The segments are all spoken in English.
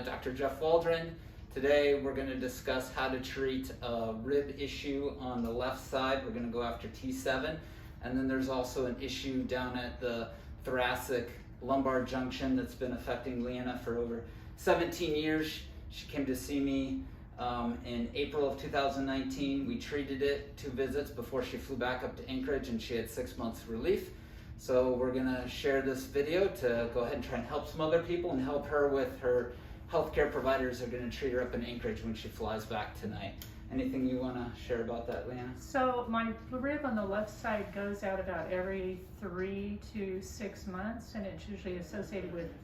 Dr. Jeff Waldron. Today we're going to discuss how to treat a rib issue on the left side. We're going to go after T7, and then there's also an issue down at the thoracic lumbar junction that's been affecting Leanna for over 17 years. She came to see me in April of 2019. We treated it 2 visits before she flew back up to Anchorage, and she had 6 months relief. So we're gonna share this video to go ahead and try and help some other people and help her with her healthcare providers are gonna treat her up in Anchorage when she flies back tonight. Anything you wanna share about that, Leanna? So my rib on the left side goes out about every 3 to 6 months, and it's usually associated with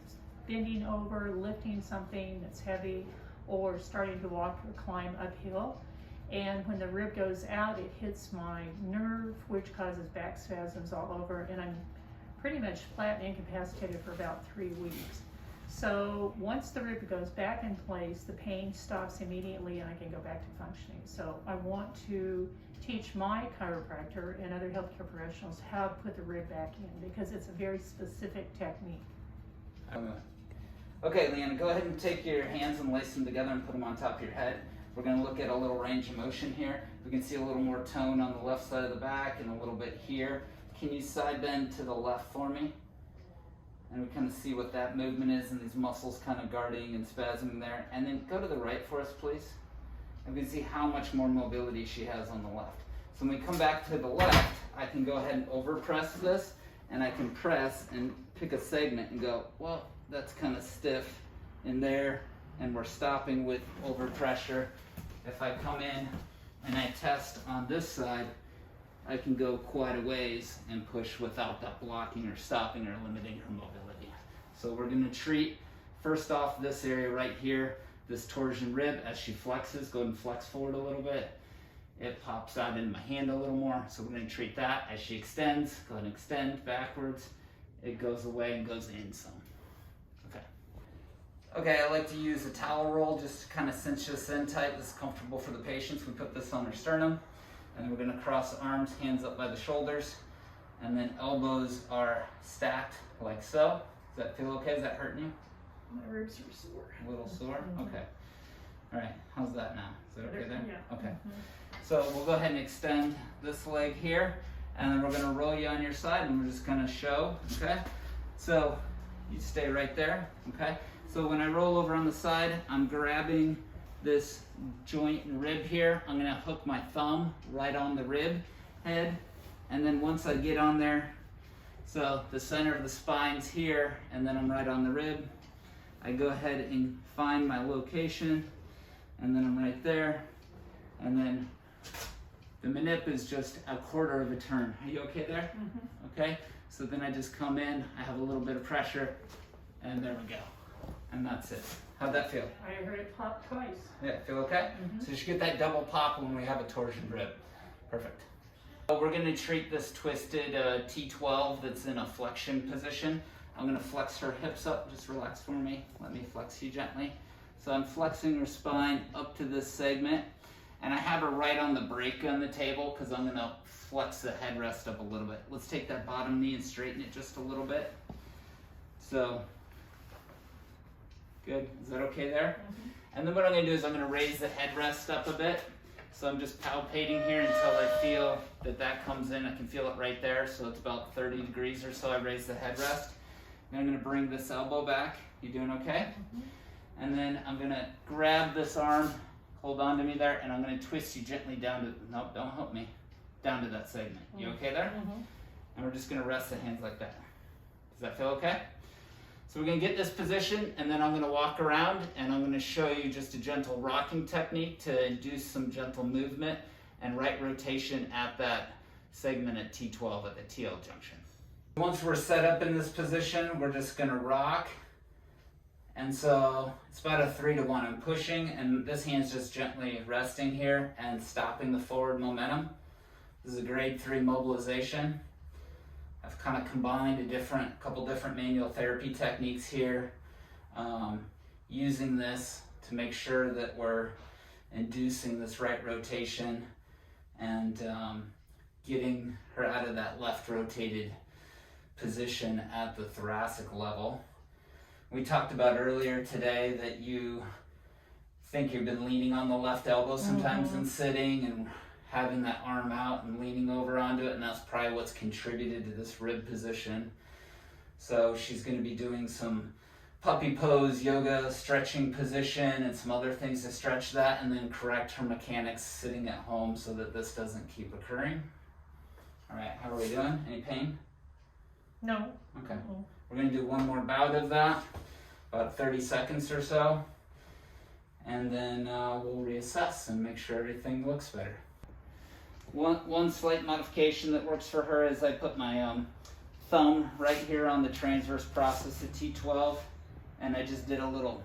bending over, lifting something that's heavy, or starting to walk or climb uphill. And when the rib goes out, it hits my nerve, which causes back spasms all over, and I'm pretty much flat and incapacitated for about 3 weeks. So once the rib goes back in place, the pain stops immediately and I can go back to functioning. So I want to teach my chiropractor and other healthcare professionals how to put the rib back in, because it's a very specific technique. Okay, Leanna, go ahead and take your hands and lace them together and put them on top of your head. We're going to look at a little range of motion here. We can see a little more tone on the left side of the back and a little bit here. Can you side bend to the left for me? And we kind of see what that movement is and these muscles kind of guarding and spasming there. And then go to the right for us, please. And we can see how much more mobility she has on the left. So when we come back to the left, I can go ahead and overpress this, and I can press and pick a segment and go, well, that's kind of stiff in there, and we're stopping with overpressure. If I come in and I test on this side, I can go quite a ways and push without that blocking or stopping or limiting her mobility. So we're going to treat, first off, this area right here, this torsion rib. As she flexes, go ahead and flex forward a little bit. It pops out into my hand a little more, so we're going to treat that. As she extends, go ahead and extend backwards. It goes away and goes in some. Okay, I like to use a towel roll just to kind of cinch this in tight. This is comfortable for the patients. We put this on her sternum, and then we're going to cross arms, hands up by the shoulders, and then elbows are stacked like so. Does that feel okay? Is that hurting you? My ribs are sore. A little sore? Mm-hmm. Okay. All right, how's that now? Is that okay there? Yeah. Okay. Mm-hmm. So we'll go ahead and extend this leg here, and then we're going to roll you on your side, and we're just going to show, okay? So you stay right there, okay? So when I roll over on the side, I'm grabbing this joint and rib here. I'm gonna hook my thumb right on the rib head. And then once I get on there, so the center of the spine's here, and then I'm right on the rib, I go ahead and find my location, and then I'm right there. And then the manip is just a quarter of a turn. Are you okay there? Mm-hmm. Okay, so then I just come in, I have a little bit of pressure, and there we go. And that's it. How'd that feel? I heard it pop twice. Yeah, feel okay? Mm-hmm. So you should get that double pop when we have a torsion rib. Perfect. So we're gonna treat this twisted T12 that's in a flexion position. I'm gonna flex her hips up. Just relax for me. Let me flex you gently. So I'm flexing her spine up to this segment, and I have her right on the brake on the table because I'm gonna flex the headrest up a little bit. Let's take that bottom knee and straighten it just a little bit. So, good, is that okay there? Mm-hmm. And then what I'm gonna do is I'm gonna raise the headrest up a bit. So I'm just palpating here until I feel that that comes in. I can feel it right there, so it's about 30 degrees or so. I raise the headrest. And I'm gonna bring this elbow back. You doing okay? Mm-hmm. And then I'm gonna grab this arm, hold on to me there, and I'm gonna twist you gently down to, nope, don't help me, down to that segment. You okay there? Mm-hmm. And we're just gonna rest the hands like that. Does that feel okay? So we're gonna get this position, and then I'm gonna walk around, and I'm gonna show you just a gentle rocking technique to induce some gentle movement and right rotation at that segment at T12 at the TL junction. Once we're set up in this position, we're just gonna rock. And so it's about a 3 to 1. I'm pushing, and this hand's just gently resting here and stopping the forward momentum. This is a grade 3 mobilization. I've kind of combined a couple different manual therapy techniques here, using this to make sure that we're inducing this right rotation and getting her out of that left rotated position at the thoracic level. We talked about earlier today that you think you've been leaning on the left elbow sometimes and sitting and having that arm out and leaning over onto it, and that's probably what's contributed to this rib position. So she's going to be doing some puppy pose, yoga, stretching position, and some other things to stretch that, and then correct her mechanics sitting at home so that this doesn't keep occurring. All right, how are we doing? Any pain? No. Okay. We're going to do one more bout of that, about 30 seconds or so, and then we'll reassess and make sure everything looks better. One slight modification that works for her is I put my thumb right here on the transverse process of T12, and I just did a little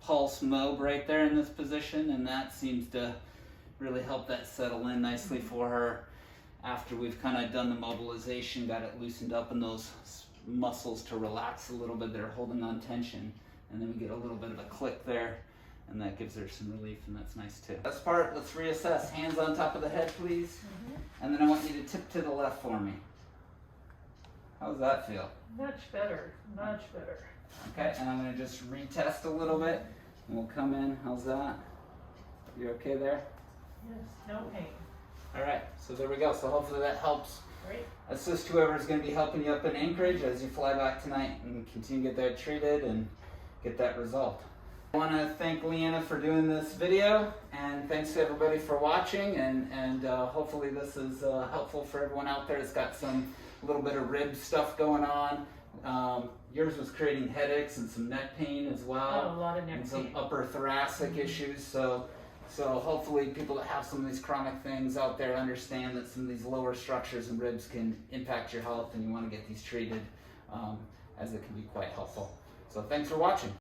pulse mob right there in this position, and that seems to really help that settle in nicely for her after we've kind of done the mobilization, got it loosened up in those muscles to relax a little bit. They're holding on tension, and then we get a little bit of a click there, and that gives her some relief, and that's nice too. Let's reassess. Hands on top of the head, please. And then I want you to tip to the left for me. How does that feel? Much better, much better. Okay, and I'm going to just retest a little bit, and we'll come in. How's that? You okay there? Yes, no pain. All right, so there we go. So hopefully that helps Great. assist whoever is going to be helping you up in Anchorage as you fly back tonight and continue to get that treated and get that result. I want to thank Leanna for doing this video, and thanks to everybody for watching, and hopefully this is helpful for everyone out there that's got some little bit of rib stuff going on. Yours was creating headaches and some neck pain as well. Oh, a lot of neck and some pain. upper thoracic issues. So hopefully people that have some of these chronic things out there understand that some of these lower structures and ribs can impact your health, and you want to get these treated as it can be quite helpful. So thanks for watching.